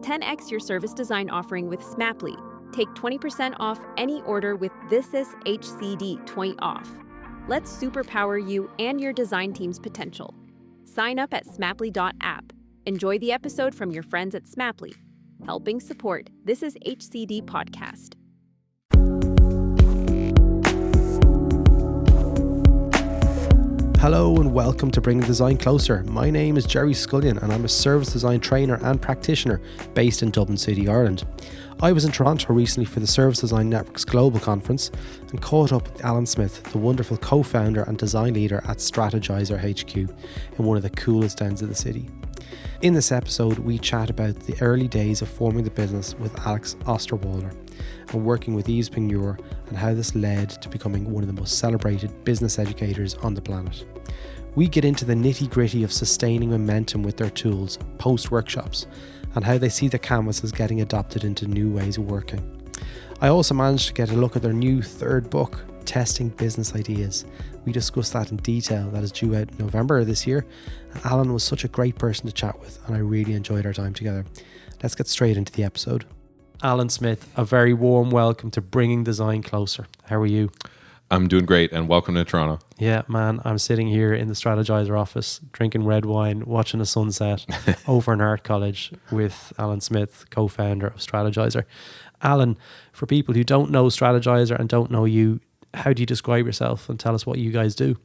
10x your service design offering with Smaply. Take 20% off any order with This Is HCD 20 off. Let's superpower you and your design team's potential. Sign up at smaply.app. Enjoy the episode from your friends at Smaply, helping support This Is HCD podcast. Hello and welcome to Bringing Design Closer. My name is Gerry Scullion and I'm a service design trainer and practitioner based in Dublin City, Ireland. I was in Toronto recently for the Service Design Network's Global Conference and caught up with Alan Smith, the wonderful co-founder and design leader at Strategyzer HQ in one of the coolest ends of the city. In this episode, we chat about the early days of forming the business with Alex Osterwalder and working with Yves Pigneur and how this led to becoming one of the most celebrated business educators on the planet. We get into the nitty-gritty of sustaining momentum with their tools, post-workshops, and how they see the canvas as getting adopted into new ways of working. I also managed to get a look at their new third book, Testing Business Ideas. We discussed that in detail. That is due out in November of this year. And Alan was such a great person to chat with, and I really enjoyed our time together. Let's get straight into the episode. Alan Smith, a very warm welcome to Bringing Design Closer. How are you? I'm doing great, and welcome to Toronto. Yeah, man, I'm sitting here in the Strategyzer office, drinking red wine, watching a sunset over in Art College with Alan Smith, co-founder of Strategyzer. Alan, for people who don't know Strategyzer and don't know you, how do you describe yourself and tell us what you guys do?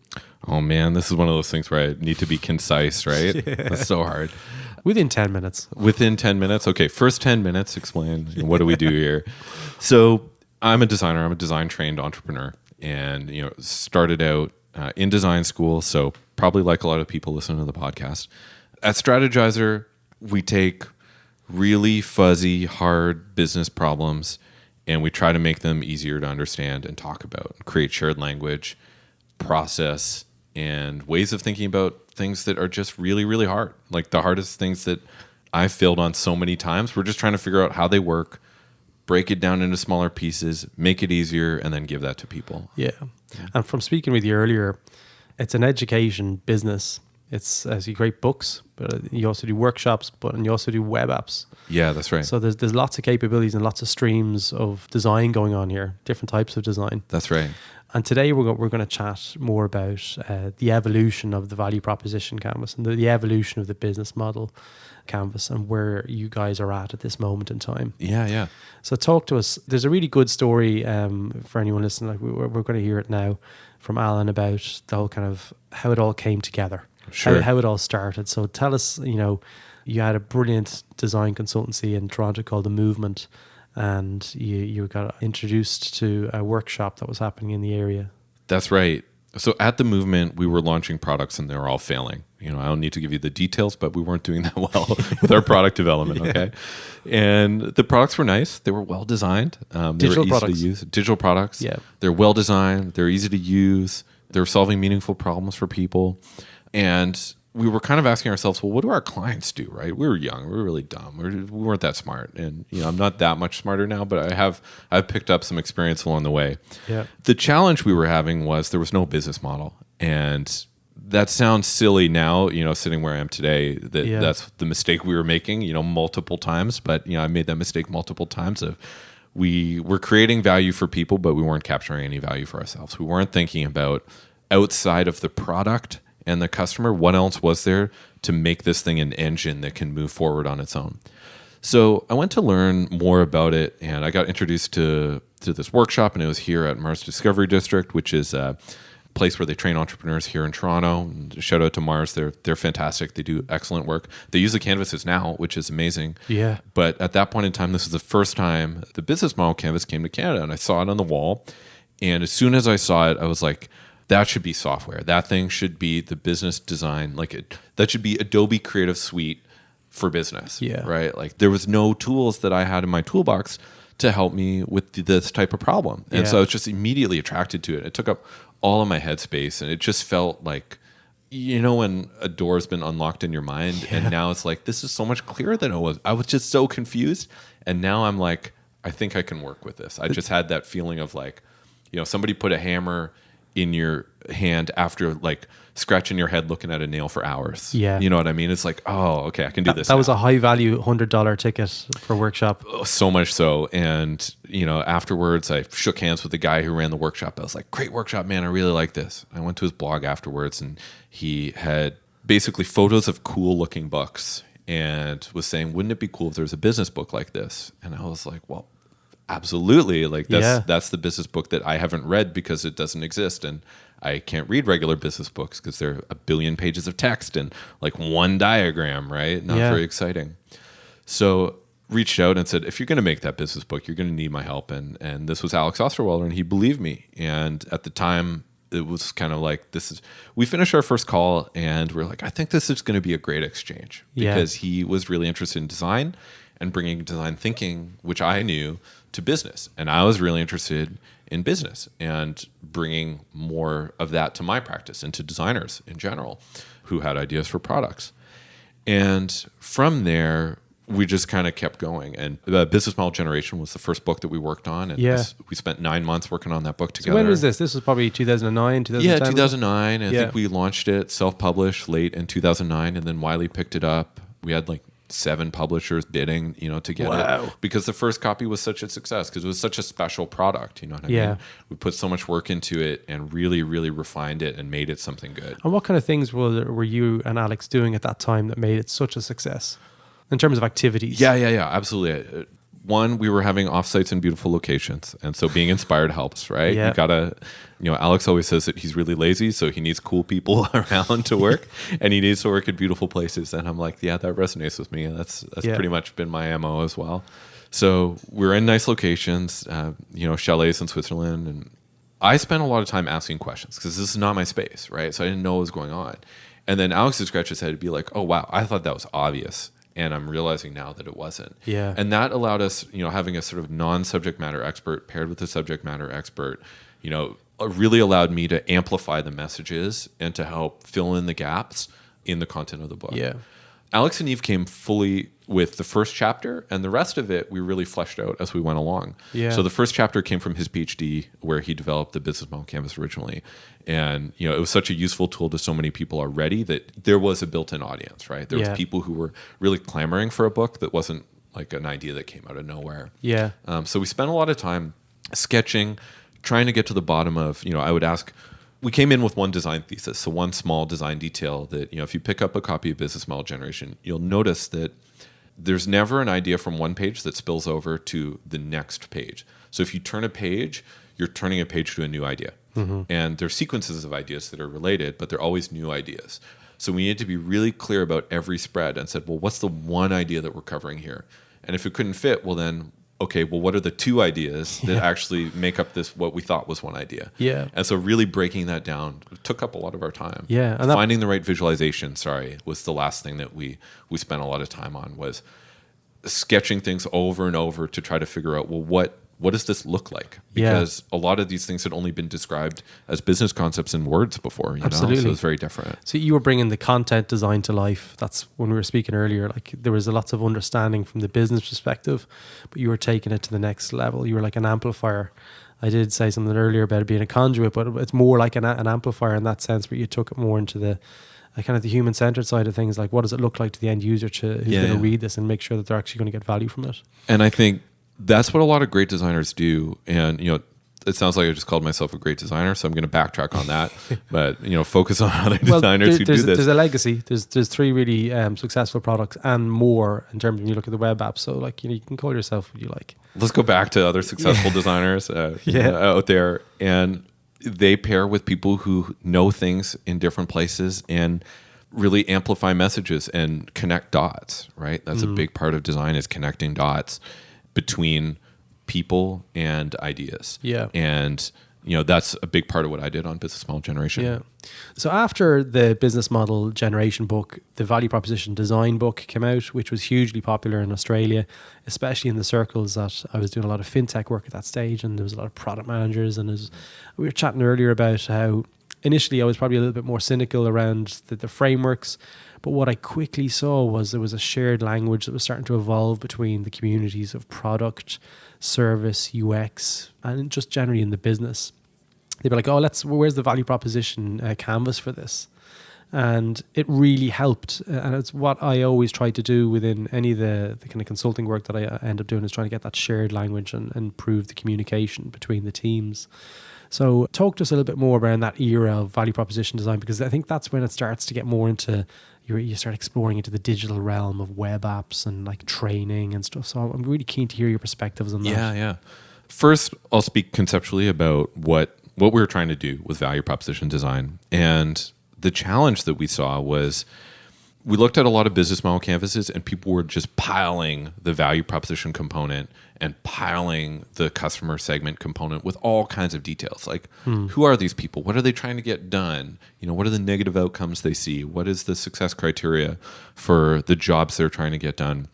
Oh man, this is one of those things where I need to be concise, right? Yeah. That's so hard. Within 10 minutes. Within 10 minutes? Okay, first 10 minutes, explain what do we do here. So I'm a designer. I'm a design-trained entrepreneur and started out in design school, so probably like a lot of people listening to the podcast. At Strategyzer, we take really fuzzy, hard business problems and we try to make them easier to understand and talk about, create shared language, process, and ways of thinking about things that are just really, really hard. Like the hardest things that I've failed on so many times. We're just trying to figure out how they work, break it down into smaller pieces, make it easier, and then give that to people. Yeah. And from speaking with you earlier, it's an education business. It's as you create books, but you also do workshops, and you also do web apps. Yeah, that's right. So there's lots of capabilities and lots of streams of design going on here, different types of design. That's right. And today we're going to chat more about the evolution of the value proposition canvas and the evolution of the business model canvas and where you guys are at this moment in time. Yeah. So talk to us. There's a really good story for anyone listening. Like we're going to hear it now from Alan about the whole kind of how it all came together. Sure. How it all started. So tell us, you had a brilliant design consultancy in Toronto called The Movement, and you got introduced to a workshop that was happening in the area. That's right. So at The Movement, we were launching products and they were all failing. I don't need to give you the details, but we weren't doing that well with our product development, okay? And the products were nice. They were well designed. Digital they were products. easy to use. Digital products. Yeah. They're well designed. They're easy to use. They're solving meaningful problems for people. And we were kind of asking ourselves, well, what do our clients do, right? We were young. We were really dumb. We weren't that smart. And, I'm not that much smarter now, but I've picked up some experience along the way. Yeah. The challenge we were having was there was no business model. And that sounds silly now, sitting where I am today, that's the mistake we were making, multiple times. But, I made that mistake multiple times of we were creating value for people, but we weren't capturing any value for ourselves. We weren't thinking about outside of the product and the customer, what else was there to make this thing an engine that can move forward on its own? So I went to learn more about it, and I got introduced to this workshop, and it was here at Mars Discovery District, which is a place where they train entrepreneurs here in Toronto. And shout out to Mars. They're fantastic. They do excellent work. They use the canvases now, which is amazing. Yeah. But at that point in time, this was the first time the business model canvas came to Canada, and I saw it on the wall. And as soon as I saw it, I was like, that should be software. That thing should be the business design. That should be Adobe Creative Suite for business. Yeah. Right. Like there was no tools that I had in my toolbox to help me with this type of problem. And so I was just immediately attracted to it. It took up all of my headspace, and it just felt like, when a door's been unlocked in your mind and now it's like, this is so much clearer than it was. I was just so confused. And now I'm like, I think I can work with this. I just had that feeling of like, somebody put a hammer in your hand after like scratching your head looking at a nail for hours. Yeah. You know what I mean? It's like, oh, okay, I can do this. That was a high value $100 ticket for workshop. So much so. And, you know, afterwards I shook hands with the guy who ran the workshop. I was like, great workshop, man. I really like this. I went to his blog afterwards and he had basically photos of cool looking books and was saying, wouldn't it be cool if there was a business book like this? And I was like, well, absolutely. Like that's the business book that I haven't read because it doesn't exist. And I can't read regular business books because they're a billion pages of text and like one diagram, right? Not very exciting. So reached out and said, if you're going to make that business book, you're going to need my help. And this was Alex Osterwalder, and he believed me. And at the time, it was kind of like, we finished our first call and we're like, I think this is going to be a great exchange because he was really interested in design and bringing design thinking, which I knew, to business. And I was really interested in business and bringing more of that to my practice and to designers in general who had ideas for products. And from there, we just kind of kept going. And the Business Model Generation was the first book that we worked on. And we spent 9 months working on that book together. So when was this? This was probably 2009, 2010? Yeah, 2009. I think we launched it self-published late in 2009. And then Wiley picked it up. We had like 7 publishers bidding, you know, to get it because the first copy was such a success because it was such a special product, you know what I mean? We put so much work into it and really, really refined it and made it something good. And what kind of things were you and Alex doing at that time that made it such a success in terms of activities? Yeah, absolutely. One, we were having offsites in beautiful locations. And so being inspired helps, right? You gotta, you know, Alex always says that he's really lazy, so he needs cool people around to work and he needs to work in beautiful places. And I'm like, yeah, that resonates with me. That's pretty much been my MO as well. So we're in nice locations, you know, chalets in Switzerland. And I spent a lot of time asking questions because this is not my space, right? So I didn't know what was going on. And then Alex would scratch his head and be like, oh, wow, I thought that was obvious. And I'm realizing now that it wasn't. Yeah. And that allowed us, you know, having a sort of non-subject matter expert paired with a subject matter expert, you know, really allowed me to amplify the messages and to help fill in the gaps in the content of the book. Yeah. Alex and Yves came fully with the first chapter, and the rest of it we really fleshed out as we went along. Yeah. So the first chapter came from his PhD, where he developed the business model canvas originally. And you know, it was such a useful tool to so many people already that there was a built-in audience, right? There was people who were really clamoring for a book that wasn't like an idea that came out of nowhere. Yeah. So we spent a lot of time sketching, trying to get to the bottom of, you know, I would ask, we came in with one design thesis, so one small design detail that, you know, if you pick up a copy of Business Model Generation, you'll notice that there's never an idea from one page that spills over to the next page. So if you turn a page, you're turning a page to a new idea. Mm-hmm. And there's sequences of ideas that are related, but they're always new ideas. So we needed to be really clear about every spread and said, well, what's the one idea that we're covering here? And if it couldn't fit, well then, okay, well, what are the 2 ideas that actually make up this, what we thought was one idea? Yeah. And so really breaking that down took up a lot of our time. Yeah. And finding the right visualization, was the last thing that we spent a lot of time on, was sketching things over and over to try to figure out, well, what does this look like? Because a lot of these things had only been described as business concepts in words before, you know? So it was very different. So you were bringing the content design to life. That's when we were speaking earlier, like there was a lots of understanding from the business perspective, but you were taking it to the next level. You were like an amplifier. I did say something earlier about it being a conduit, but it's more like an amplifier in that sense, where you took it more into the kind of the human-centered side of things. Like, what does it look like to the end user who's going to read this and make sure that they're actually going to get value from it? And I think that's what a lot of great designers do. And, you know, it sounds like I just called myself a great designer, so I'm going to backtrack on that. But, you know, focus on other designers who do this. There's a legacy. There's 3 really successful products and more in terms of when you look at the web app. So, like, you know, you can call yourself what you like. Let's go back to other successful designers out there. And they pair with people who know things in different places and really amplify messages and connect dots, right? That's a big part of design, is connecting dots between people and ideas. Yeah. And, you know, that's a big part of what I did on Business Model Generation. Yeah. So after the Business Model Generation book, the Value Proposition Design book came out, which was hugely popular in Australia, especially in the circles that I was doing a lot of fintech work at that stage, and there was a lot of product managers. And we were chatting earlier about how initially I was probably a little bit more cynical around the frameworks, but what I quickly saw was there was a shared language that was starting to evolve between the communities of product, service, UX, and just generally in the business. they'd be like, oh, where's the value proposition canvas for this? And it really helped. And it's what I always try to do within any of the kind of consulting work that I end up doing, is trying to get that shared language and improve the communication between the teams. So talk to us a little bit more around that era of value proposition design, because I think that's when it starts to get more into, you start exploring into the digital realm of web apps and like training and stuff. So I'm really keen to hear your perspectives on that. Yeah. First, I'll speak conceptually about what we were trying to do with value proposition design. And the challenge that we saw was, we looked at a lot of business model canvases and people were just piling the value proposition component and piling the customer segment component with all kinds of details. Like, who are these people? What are they trying to get done? What are the negative outcomes they see? What is the success criteria for the jobs they're trying to get done?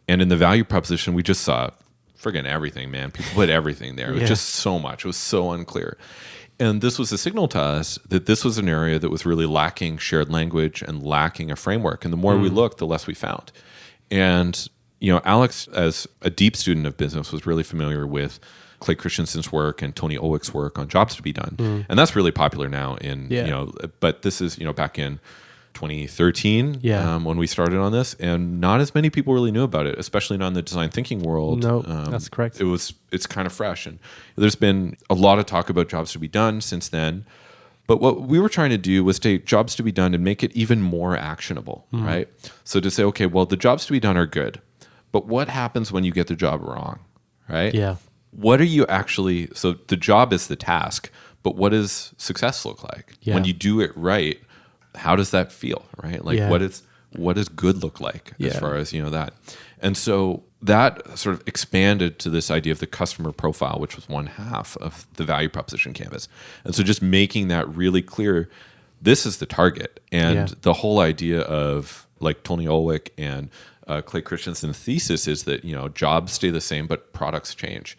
And in the value proposition, we just saw friggin' everything, man. People put everything there. It was just so much. It was so unclear. And this was a signal to us that this was an area that was really lacking shared language and lacking a framework. And the more we looked, the less we found. And, Alex, as a deep student of business, was really familiar with Clay Christensen's work and Tony Owick's work on jobs to be done. And that's really popular now but this is, back in 2013 when we started on this, and not as many people really knew about it, especially not in the design thinking world. No, that's correct. It's kind of fresh, and there's been a lot of talk about jobs to be done since then. But what we were trying to do was take jobs to be done and make it even more actionable, right? So to say, okay, well, the jobs to be done are good, but what happens when you get the job wrong, right? Yeah. What are you actually, so the job is the task, but what does success look like? When you do it right, how does that feel, right? Like, what does good look like as far as, that? And so that sort of expanded to this idea of the customer profile, which was one half of the value proposition canvas. And so just making that really clear, this is the target. And the whole idea of, like, Tony Owick and Clay Christensen's thesis is that, jobs stay the same, but products change.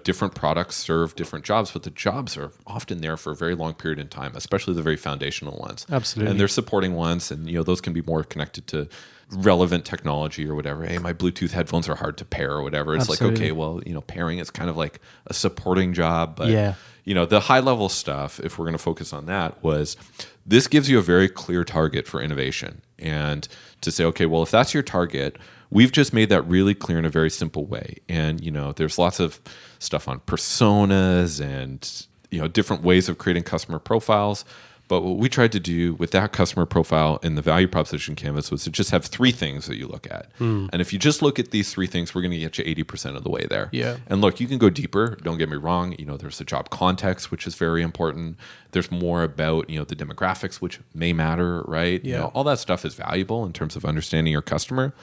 Different products serve different jobs, but the jobs are often there for a very long period in time, especially the very foundational ones. Absolutely. And they're supporting ones, and those can be more connected to relevant technology or whatever. Hey, my Bluetooth headphones are hard to pair or whatever. It's like, okay, well, pairing is kind of like a supporting job. But, the high level stuff, if we're going to focus on that, was this gives you a very clear target for innovation. And to say, okay, well, if that's your target, we've just made that really clear in a very simple way. And, there's lots of stuff on personas and, different ways of creating customer profiles. But what we tried to do with that customer profile in the value proposition canvas was to just have 3 things that you look at. And if you just look at these 3 things, we're going to get you 80% of the way there. And look, you can go deeper. Don't get me wrong. There's the job context, which is very important. There's more about, the demographics, which may matter, right? All that stuff is valuable in terms of understanding your customer.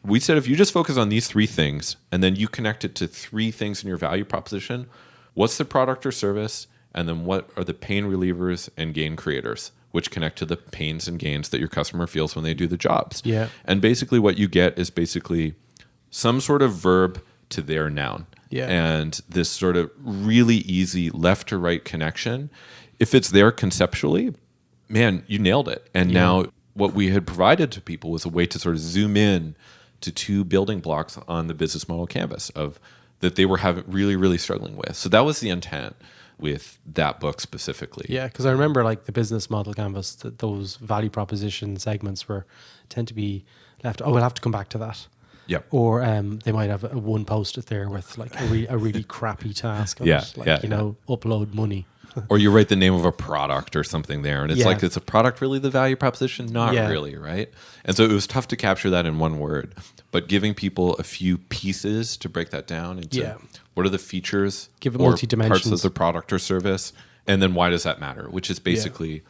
We said, if you just focus on these 3 things and then you connect it to 3 things in your value proposition, what's the product or service? And then what are the pain relievers and gain creators, which connect to the pains and gains that your customer feels when they do the jobs. And basically what you get is basically some sort of verb to their noun. And this sort of really easy left to right connection. If it's there conceptually, man, you nailed it. And now what we had provided to people was a way to sort of zoom in to 2 building blocks on the business model canvas that they were really struggling with. So that was the intent with that book specifically. Because I remember, like, the business model canvas, those value proposition segments tend to be left. Oh, we'll have to come back to that. Or they might have a one post-it there with, like, a really crappy task on it, like, upload money. Or you write the name of a product or something there, and it's like, is a product really the value proposition? Not really, right? And so it was tough to capture that in one word, but giving people a few pieces to break that down into what are the features, give it or multi-dimensions, parts of the product or service, and then why does that matter? Which is basically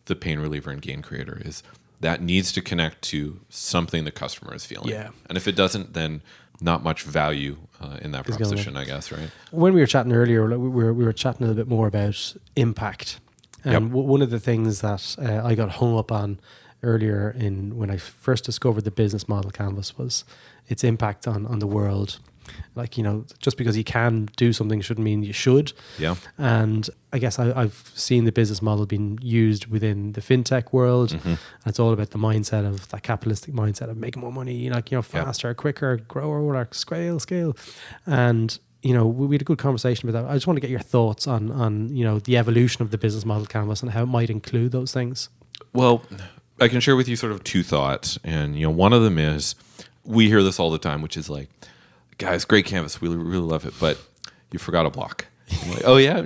the pain reliever and gain creator, is that needs to connect to something the customer is feeling. And if it doesn't, then not much value in that proposition, I guess, right? When we were chatting earlier, we were chatting a little bit more about impact. And one of the things that I got hung up on earlier when I first discovered the business model canvas was its impact on the world. Like, just because you can do something shouldn't mean you should. And I guess I've seen the business model being used within the fintech world. And it's all about the mindset of that capitalistic mindset of making more money, faster, quicker, grower, scale. And we had a good conversation about that. I just want to get your thoughts on the evolution of the business model canvas and how it might include those things. Well, I can share with you sort of two thoughts. And, one of them is, we hear this all the time, which is like, guys, great canvas. We really love it. But you forgot a block. I'm like, oh, yeah?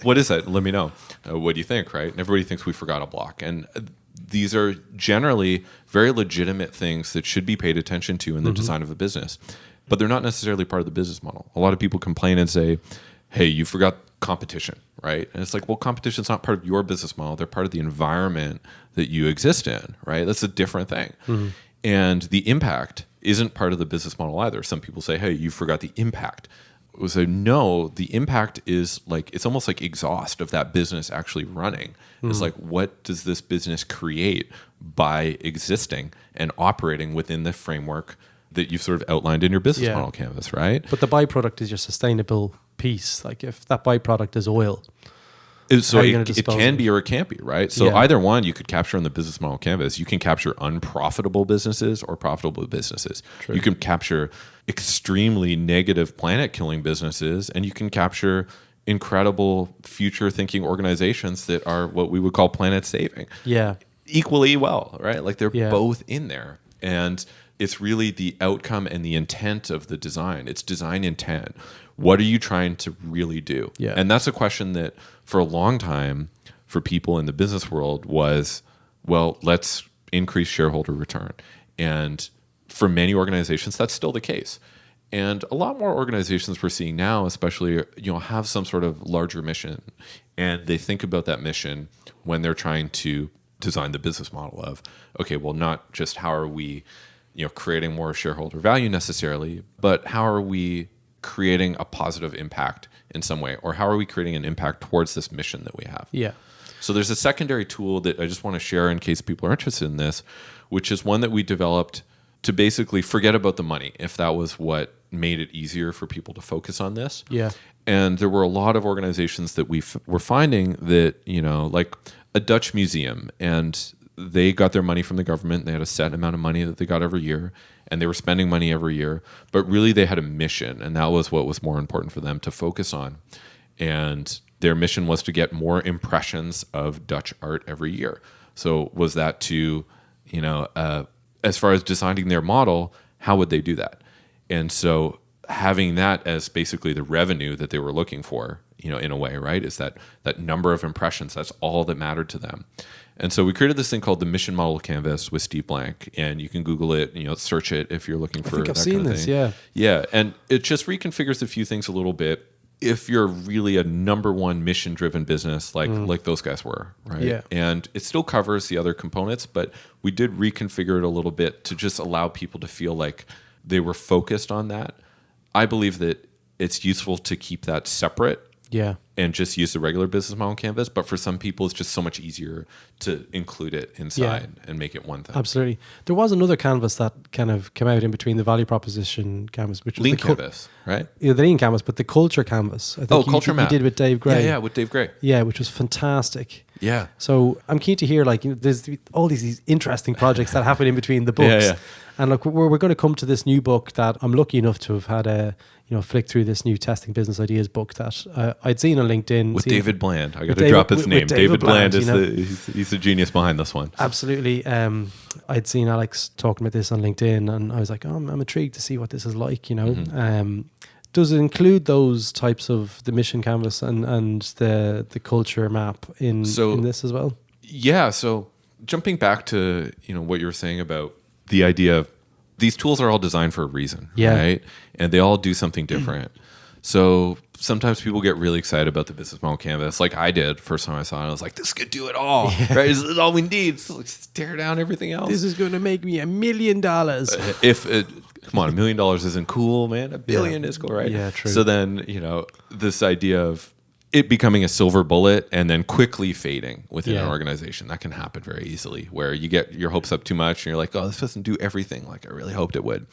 What is that? Let me know. What do you think, right? And everybody thinks we forgot a block. And these are generally very legitimate things that should be paid attention to in the design of a business. But they're not necessarily part of the business model. A lot of people complain and say, hey, you forgot competition, right? And it's like, well, competition's not part of your business model. They're part of the environment that you exist in, right? That's a different thing. And the impact isn't part of the business model either. Some people say, hey, you forgot the impact. So no, the impact is like, it's almost like exhaust of that business actually running. It's like, what does this business create by existing and operating within the framework that you've sort of outlined in your business model canvas, right? But the byproduct is your sustainable piece. Like if that byproduct is oil, so it can be or it can't be, right? So either one you could capture on the business model canvas. You can capture unprofitable businesses or profitable businesses. True. You can capture extremely negative planet-killing businesses, and you can capture incredible future-thinking organizations that are what we would call planet-saving. Yeah. Equally well, right? Like they're both in there. And it's really the outcome and the intent of the design. It's design intent. What are you trying to really do? Yeah. And that's a question that for a long time for people in the business world was, well, let's increase shareholder return. And for many organizations, that's still the case. And a lot more organizations we're seeing now, especially, have some sort of larger mission. And they think about that mission when they're trying to design the business model of, okay, well, not just how are we creating more shareholder value necessarily, but how are we creating a positive impact in some way, or how are we creating an impact towards this mission that we have? Yeah. So there's a secondary tool that I just want to share in case people are interested in this, which is one that we developed to basically forget about the money, if that was what made it easier for people to focus on this. Yeah. And there were a lot of organizations that we were finding that, like a Dutch museum, and they got their money from the government. They had a set amount of money that they got every year, and they were spending money every year. But really, they had a mission, and that was what was more important for them to focus on. And their mission was to get more impressions of Dutch art every year. So was that to, as far as designing their model, how would they do that? And so having that as basically the revenue that they were looking for, in a way, right, is that number of impressions. That's all that mattered to them. And so we created this thing called the Mission Model Canvas with Steve Blank, and you can Google it, search it if you're looking for that kind of thing. I think I've seen this, yeah. Yeah, and it just reconfigures a few things a little bit if you're really a number one mission-driven business like those guys were, right? Yeah. And it still covers the other components, but we did reconfigure it a little bit to just allow people to feel like they were focused on that. I believe that it's useful to keep that separate. Yeah. And just use the regular business model canvas. But for some people, it's just so much easier to include it inside and make it one thing. Absolutely. There was another canvas that kind of came out in between the value proposition canvas, which was Lean canvas, right? Yeah, the Lean canvas, but the culture canvas. I think culture map. You did with Dave Gray. Yeah, with Dave Gray. Yeah, which was fantastic. Yeah. So I'm keen to hear, there's all these interesting projects that happen in between the books. Yeah. And look, we're going to come to this new book that I'm lucky enough to have had a flick through this new Testing Business Ideas book that I'd seen on LinkedIn. With David Bland. I got to drop his name. David Bland is he's the genius behind this one. Absolutely. I'd seen Alex talking about this on LinkedIn, and I was like, I'm intrigued to see what this is like, Does it include those types of the mission canvas and the culture map in this as well? Yeah. So jumping back to what you were saying about the idea of these tools are all designed for a reason, right? And they all do something different. So sometimes people get really excited about the business model canvas, like I did first time I saw it. I was like, this could do it all, right? This is all we need. So let's tear down everything else. This is going to make me $1 million. Come on, $1 million isn't cool, man. $1 billion is cool, right? Yeah, true. So then, this idea of it becoming a silver bullet and then quickly fading within an organization, that can happen very easily, where you get your hopes up too much and you're like, oh, this doesn't do everything like I really hoped it would.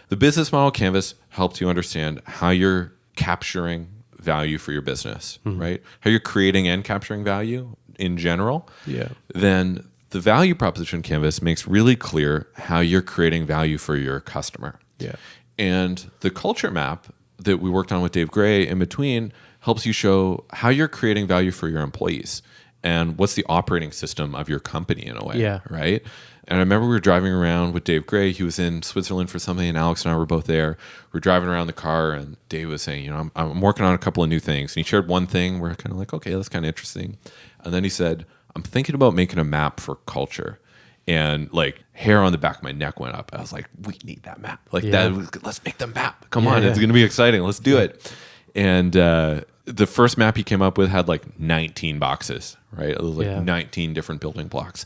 The business model canvas helps you understand how you're capturing value for your business, right? How you're creating and capturing value in general. Yeah. Then the value proposition canvas makes really clear how you're creating value for your customer. Yeah. And the culture map that we worked on with Dave Gray in between helps you show how you're creating value for your employees and what's the operating system of your company in a way, right? And I remember we were driving around with Dave Gray. He was in Switzerland for something, and Alex and I were both there. We're driving around the car, and Dave was saying, I'm working on a couple of new things. And he shared one thing. We're kind of like, okay, that's kind of interesting. And then he said, I'm thinking about making a map for culture. And like hair on the back of my neck went up. I was like, we need that map. Let's make the map. Come on, it's going to be exciting. Let's do it. And the first map he came up with had like 19 boxes, right? It was like 19 different building blocks.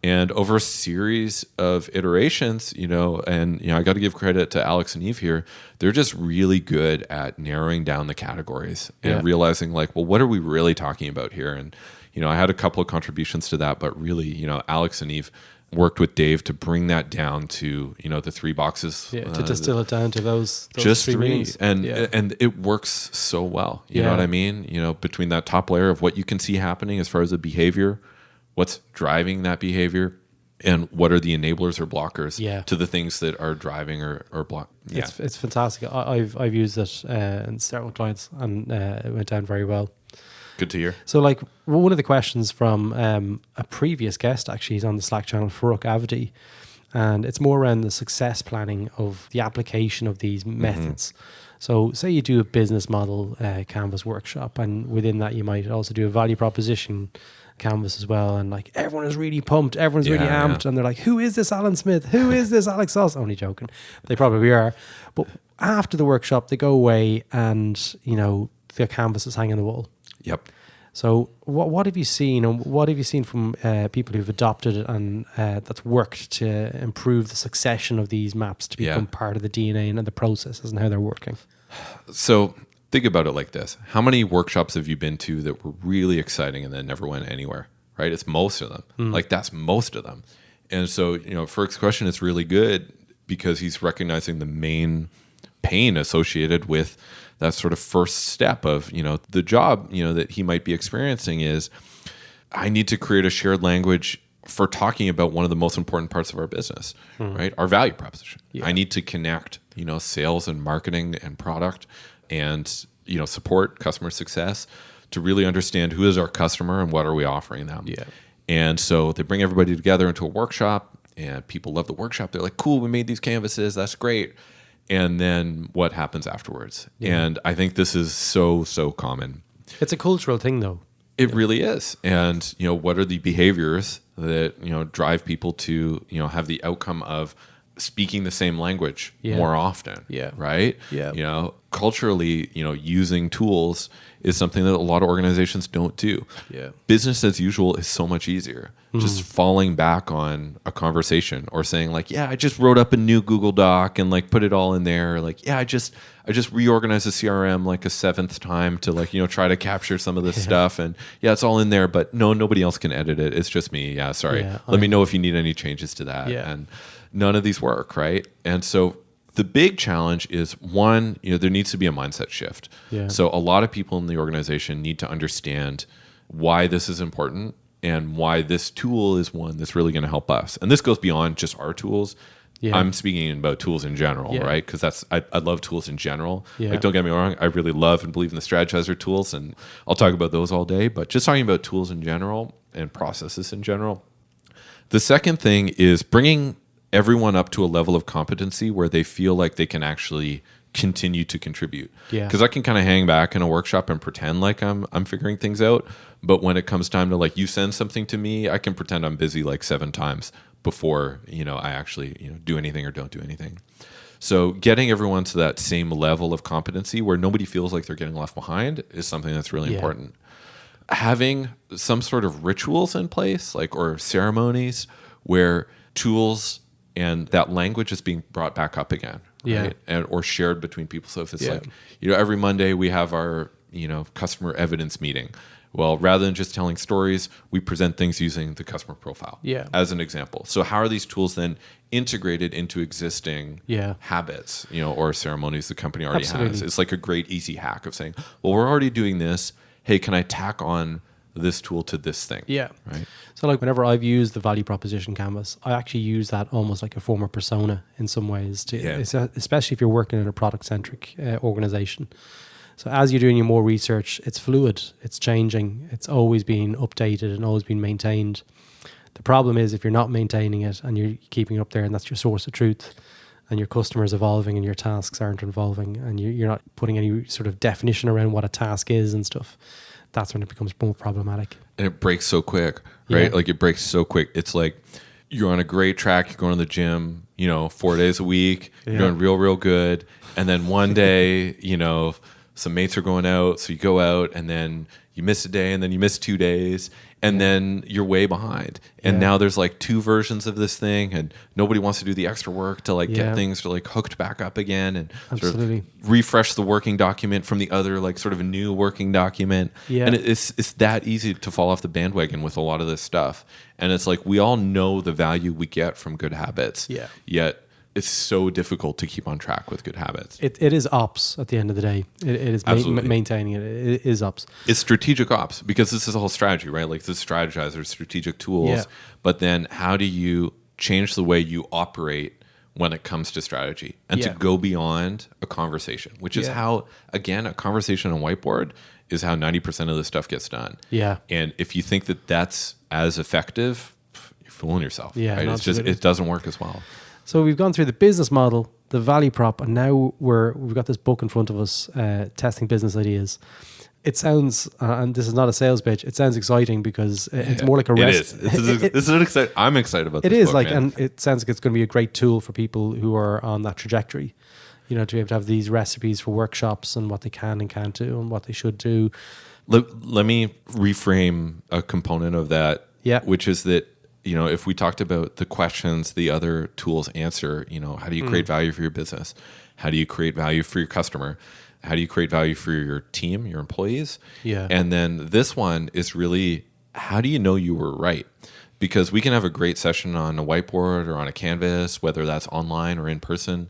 And over a series of iterations, I got to give credit to Alex and Yves here. They're just really good at narrowing down the categories and realizing like, well, what are we really talking about here? And, I had a couple of contributions to that, but really, Alex and Yves worked with Dave to bring that down to, the 3 boxes. Yeah, to distill it down to those just 3 meanings. And it works so well. You know what I mean? Between that top layer of what you can see happening as far as the behavior, what's driving that behavior, and what are the enablers or blockers to the things that are driving or block. Yeah. It's fantastic. I've used it and started with clients, and it went down very well. Good to hear. So, like, one of the questions from a previous guest, actually, he's on the Slack channel, Farooq Avdi, and it's more around the success planning of the application of these methods. So, say you do a business model canvas workshop, and within that, you might also do a value proposition canvas as well. And like, everyone is really pumped, everyone's really amped, and they're like, "Who is this Alan Smith? Who is this Alex Osterwalder?" Only joking, they probably are. But after the workshop, they go away, and the canvas is hanging on the wall. Yep. So what have you seen, and what have you seen from people who've adopted it and that's worked to improve the succession of these maps to become part of the DNA and the processes and how they're working? So think about it like this. How many workshops have you been to that were really exciting and then never went anywhere, right? It's most of them. Like that's most of them. And so, Farooq's question is really good because he's recognizing the main pain associated with that sort of first step of, the job, that he might be experiencing is, I need to create a shared language for talking about one of the most important parts of our business, right? Our value proposition. Yeah. I need to connect, sales and marketing and product and, support, customer success to really understand who is our customer and what are we offering them. Yeah. And so they bring everybody together into a workshop, and people love the workshop. They're like, cool, we made these canvases. That's great. And then what happens afterwards? Yeah. And I think this is so common. It's a cultural thing, though. It really is. And, what are the behaviors that, drive people to, have the outcome of speaking the same language more often? Yeah. Right? Yeah. Culturally, using tools is something that a lot of organizations don't do. Yeah. Business as usual is so much easier. Just falling back on a conversation or saying like, I just wrote up a new Google Doc and like put it all in there. Like, I just reorganized the CRM like a 7th time to like, try to capture some of this stuff. And it's all in there, but nobody else can edit it. It's just me. Yeah. Sorry. Let me know if you need any changes to that. Yeah. And none of these work. Right. And so the big challenge is one, there needs to be a mindset shift. Yeah. So a lot of people in the organization need to understand why this is important and why this tool is one that's really going to help us. And this goes beyond just our tools. Yeah. I'm speaking about tools in general, right? Because I love tools in general. Yeah. Like, don't get me wrong, I really love and believe in the Strategyzer tools, and I'll talk about those all day. But just talking about tools in general and processes in general. The second thing is bringing everyone up to a level of competency where they feel like they can actually continue to contribute. Because I can kind of hang back in a workshop and pretend like I'm figuring things out. But when it comes time to like you send something to me, I can pretend I'm busy like 7 times before I actually do anything or don't do anything. So getting everyone to that same level of competency where nobody feels like they're getting left behind is something that's really important. Having some sort of rituals in place, or ceremonies where tools and that language is being brought back up again, right? Or shared between people. So if it's like, every Monday we have our, customer evidence meeting. Well, rather than just telling stories, we present things using the customer profile as an example. So how are these tools then integrated into existing habits, or ceremonies the company already has? It's like a great easy hack of saying, well, we're already doing this. Hey, can I tack on this tool to this thing. Yeah. Right. So like whenever I've used the value proposition canvas, I actually use that almost like a form of persona in some ways, especially if you're working in a product-centric organization. So as you're doing your more research, it's fluid, it's changing, it's always being updated and always being maintained. The problem is if you're not maintaining it and you're keeping it up there and that's your source of truth, and your customers evolving and your tasks aren't evolving, and you're not putting any sort of definition around what a task is and stuff, that's when it becomes more problematic. And it breaks so quick, right? Yeah. Like it breaks so quick. It's like you're on a great track, you're going to the gym, 4 days a week, you're doing real good. And then one day, some mates are going out, so you go out and then you miss a day and then you miss 2 days and then you're way behind. And now there's like 2 versions of this thing and nobody wants to do the extra work to like get things to like hooked back up again and sort of refresh the working document from the other like sort of a new working document. Yeah. And it's that easy to fall off the bandwagon with a lot of this stuff. And it's like we all know the value we get from good habits. Yeah. Yet it's so difficult to keep on track with good habits. It is ops at the end of the day. It is maintaining it. It is ops. It's strategic ops because this is a whole strategy, right? Like this Strategyzer, strategic tools. Yeah. But then how do you change the way you operate when it comes to strategy and to go beyond a conversation, which is how, again, a conversation on whiteboard is how 90% of this stuff gets done. Yeah. And if you think that that's as effective, you're fooling yourself. Yeah. Right? It's just, it doesn't work as well. So we've gone through the business model, the value prop, and now we've got this book in front of us, Testing Business Ideas. It sounds, and this is not a sales pitch, it sounds exciting because it's more like a rest. It is. I'm excited about this book. It is like, man. And it sounds like it's going to be a great tool for people who are on that trajectory, to be able to have these recipes for workshops and what they can and can't do and what they should do. Let me reframe a component of that, which is that, if we talked about the questions the other tools answer, how do you create value for your business? How do you create value for your customer? How do you create value for your team, your employees? Yeah. And then this one is really, how do you know you were right? Because we can have a great session on a whiteboard or on a canvas, whether that's online or in person,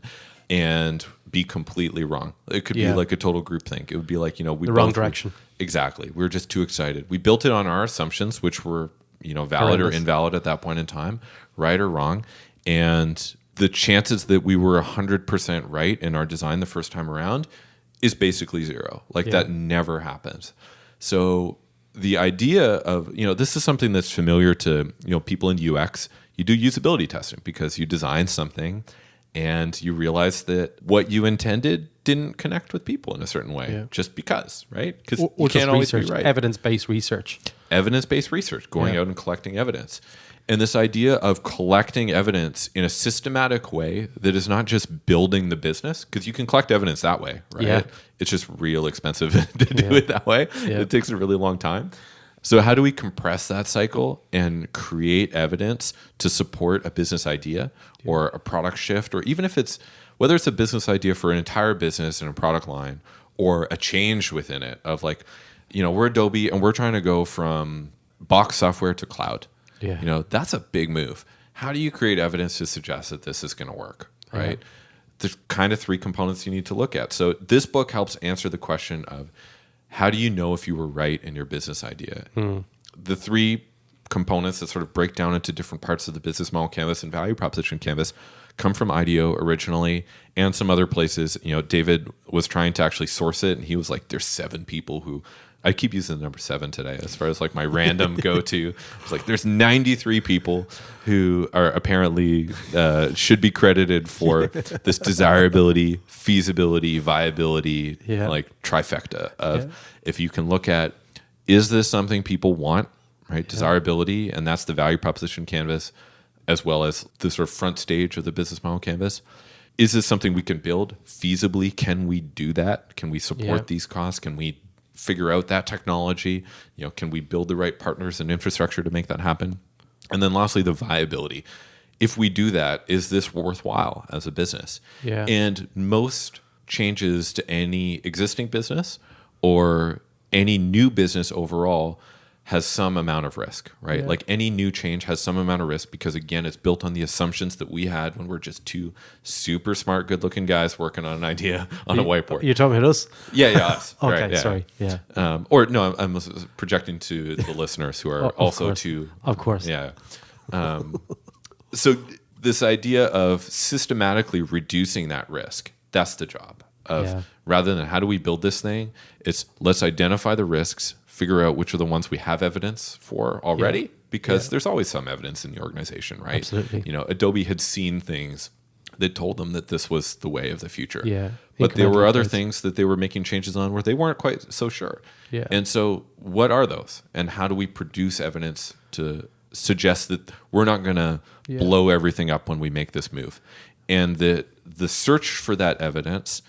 and be completely wrong. It could be like a total groupthink. It would be like, we the wrong direction. Exactly. We were just too excited. We built it on our assumptions, which were valid or invalid at that point in time, right or wrong. And the chances that we were 100% right in our design the first time around is basically zero. That never happens. So the idea of, this is something that's familiar to, people in UX. You do usability testing because you design something and you realize that what you intended didn't connect with people in a certain way just because, right? Because you can't always be right. Evidence-based research. Evidence-based research, going out and collecting evidence. And this idea of collecting evidence in a systematic way that is not just building the business, because you can collect evidence that way, right? Yeah. It's just real expensive to do it that way. Yeah. It takes a really long time. So how do we compress that cycle and create evidence to support a business idea or a product shift, or even if it's, whether it's a business idea for an entire business and a product line or a change within it of like, we're Adobe and we're trying to go from box software to cloud. Yeah. That's a big move. How do you create evidence to suggest that this is going to work, right? There's kind of 3 components you need to look at. So this book helps answer the question of how do you know if you were right in your business idea? The 3 components that sort of break down into different parts of the business model canvas and value proposition canvas come from IDEO originally and some other places. David was trying to actually source it and he was like, there's 7 people who, I keep using the number 7 today as far as like my random go-to. It's like there's 93 people who are apparently should be credited for this desirability, feasibility, viability, like trifecta of if you can look at, is this something people want, right? Desirability, and that's the value proposition canvas, as well as the sort of front stage of the business model canvas. Is this something we can build feasibly? Can we do that? Can we support these costs? Can we figure out that technology? Can we build the right partners and infrastructure to make that happen? And then lastly, the viability. If we do that, is this worthwhile as a business? Yeah. And most changes to any existing business or any new business overall has some amount of risk, right? Like any new change has some amount of risk because, again, it's built on the assumptions that we had when we're just two super smart, good-looking guys working on an idea on a whiteboard. You're talking about us? Yeah, us. Okay, right, yeah. sorry. Yeah. Or no, I'm projecting to the listeners who are also too. Of course. Yeah. So this idea of systematically reducing that risk, that's the job of rather than how do we build this thing, it's let's identify the risks, figure out which are the ones we have evidence for already, because there's always some evidence in the organization, right? Absolutely. You know, Adobe had seen things that told them that this was the way of the future. Yeah. But there were other things that they were making changes on where they weren't quite so sure. Yeah. And so what are those? And how do we produce evidence to suggest that we're not going to blow everything up when we make this move? And that the search for that evidence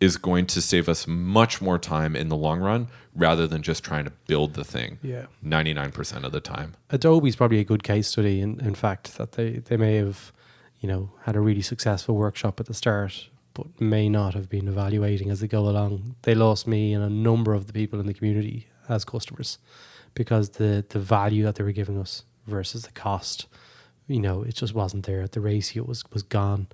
is going to save us much more time in the long run rather than just trying to build the thing 99% of the time. Adobe's probably a good case study in fact that they may have, you know, had a really successful workshop at the start, but may not have been evaluating as they go along. They lost me and a number of the people in the community as customers because the value that they were giving us versus the cost, you know, it just wasn't there. The ratio was gone.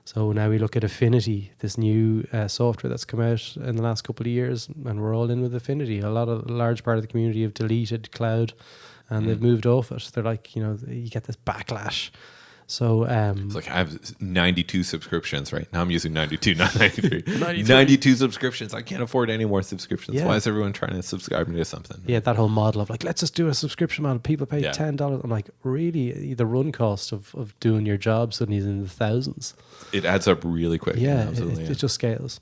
So now we look at Affinity, this new software that's come out in the last couple of years, and we're all in with Affinity. A large part of the community have deleted cloud and they've moved off it. They're like, you know, you get this backlash. So it's like I have 92 subscriptions right now. I'm using 92, not 93. 92 subscriptions. I can't afford any more subscriptions. Why is everyone trying to subscribe me to something? Yeah, that whole model of like, let's just do a subscription model. People pay $10. I'm like, really? The run cost of doing your job suddenly is in the thousands. It adds up really quick. Yeah, it just scales.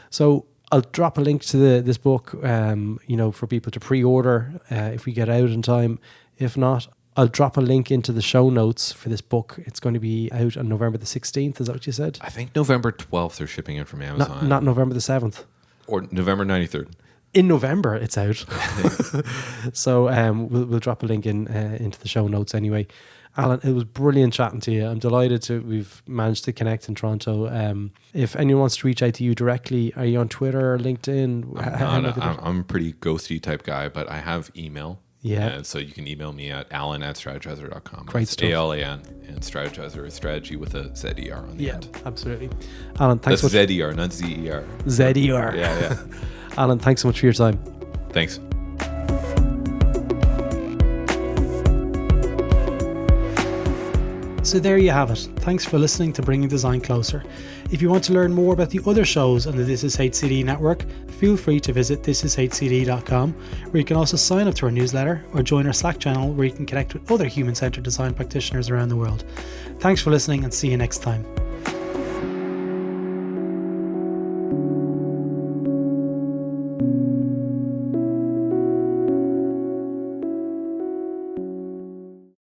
So I'll drop a link to this book, you know, for people to pre-order if we get out in time. If not, I'll drop a link into the show notes for this book. It's going to be out on November the 16th. Is that what you said? I think November 12th they're shipping it from Amazon. Not November the 7th. Or November 93rd. In November it's out. So we'll drop a link into the show notes anyway. Alan, it was brilliant chatting to you. I'm delighted we've managed to connect in Toronto. If anyone wants to reach out to you directly, are you on Twitter or LinkedIn? I'm a pretty ghosty type guy, but I have email. Yeah. And so you can email me at alan@strategyzer.com. Great stuff. ALAN, and Strategyzer is strategy with a ZER on the end. Absolutely. Alan, thanks so much. That's ZER, not ZER. ZER. Yeah. Alan, thanks so much for your time. Thanks. So there you have it. Thanks for listening to Bringing Design Closer. If you want to learn more about the other shows on the This Is HCD network, feel free to visit thisishcd.com, where you can also sign up to our newsletter or join our Slack channel where you can connect with other human-centered design practitioners around the world. Thanks for listening and see you next time.